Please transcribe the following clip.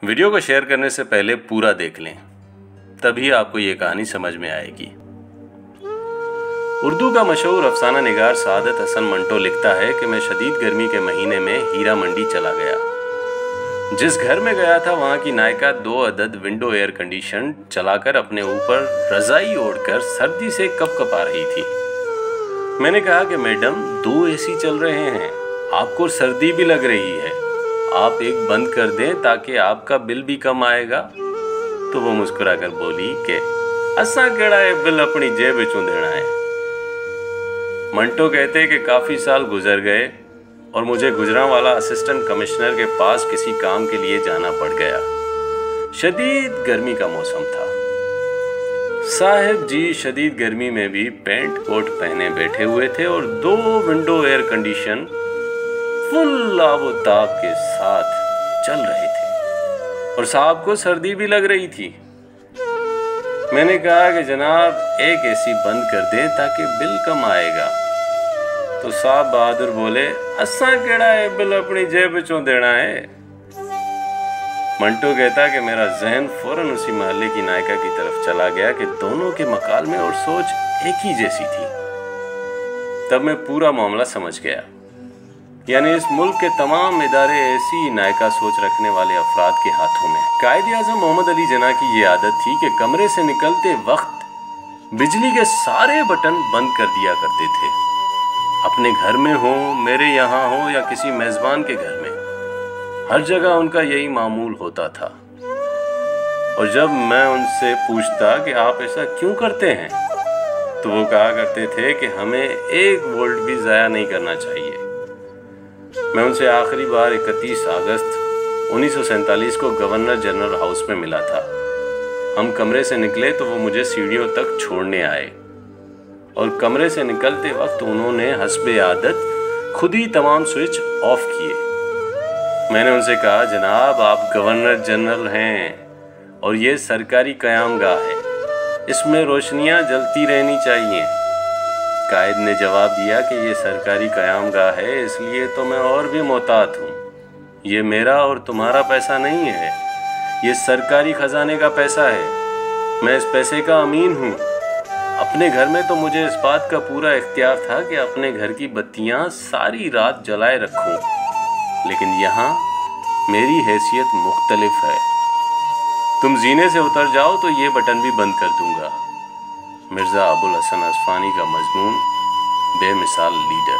Video को share करने से पहले पूरा देख लें, तभी आपको ये कहानी समझ में आएगी। उर्दू का मशहूर अफसाना निगार सादत हसन मंटो लिखता है कि मैं शदीद गर्मी के महीने में हीरा मंडी चला गया। जिस घर में गया था वहाँ की नायिका 2 अदद विंडो एयर कंडीशन चलाकर अपने ऊपर रजाई ओढ़कर सर्दी से कपकपा रही थी। मैंने कहा कि मैडम 2 एसी चल रहे हैं, आपको सर्दी भी लग रही है, आप एक बंद कर दें ताकि आपका बिल भी कम आएगा। तो वो मुस्कुराकर बोली कि असा केड़ा है बिल अपनी जेब विचों देना है। मंटो कहते कि काफ़ी साल गुजर गए और मुझे गुजरांवाला असिस्टेंट कमिश्नर के पास किसी काम के लिए जाना पड़ गया। शदीद गर्मी का मौसम था। साहिब जी शदीद गर्मी में भी पेंट कोट पहने बैठे हुए थे और 2 विंडो एयर कंडीशन फुल आबोताब के साथ चल रहे थे और साहब को सर्दी भी लग रही थी। मैंने कहा कि जनाब एक एसी बंद कर दें ताकि बिल कम आएगा। तो साहब बहादुर बोले असा केड़ा है बिल अपनी जेब विचों देना है। मंटो कहता कि मेरा जहन फौरन उसी महल्ले की नायिका की तरफ चला गया कि दोनों के मकालमे और सोच एक ही जैसी थी। तब मैं पूरा मामला समझ गया। यानी इस मुल्क के तमाम इदारे ऐसी नायका सोच रखने वाले अफराद के हाथों में। कायद-ए-आज़म मोहम्मद अली जिन्ना की ये आदत थी कि कमरे से निकलते वक्त बिजली के सारे बटन बंद कर दिया करते थे। अपने घर में हो, मेरे यहाँ हो या किसी मेज़बान के घर में, हर जगह उनका यही मामूल होता था। और जब मैं उनसे पूछता कि आप ऐसा क्यों करते हैं, तो वो कहा करते थे कि हमें 1 वोल्ट भी ज़ाया नहीं करना चाहिए। मैं उनसे आखिरी बार 31 अगस्त 1947 को गवर्नर जनरल हाउस में मिला था। हम कमरे से निकले तो वो मुझे सीढ़ियों तक छोड़ने आए और कमरे से निकलते वक्त उन्होंने हस्बे आदत खुद ही तमाम स्विच ऑफ किए। मैंने उनसे कहा जनाब आप गवर्नर जनरल हैं और ये सरकारी क़यामगाह है, इसमें रोशनियां जलती रहनी चाहिए। कायद ने जवाब दिया कि ये सरकारी क़यामगाह है, इसलिए तो मैं और भी मोहतात हूँ। ये मेरा और तुम्हारा पैसा नहीं है, ये सरकारी ख़जाने का पैसा है। मैं इस पैसे का अमीन हूँ। अपने घर में तो मुझे इस बात का पूरा इख्तियार था कि अपने घर की बत्तियाँ सारी रात जलाए रखूँ, लेकिन यहाँ मेरी हैसियत मुख्तलिफ है। तुम जीने से उतर जाओ तो ये बटन भी बंद कर दूँगा। मिर्ज़ा अबुल हसन असफ़ानी का मज़मून बेमिसाल लीडर।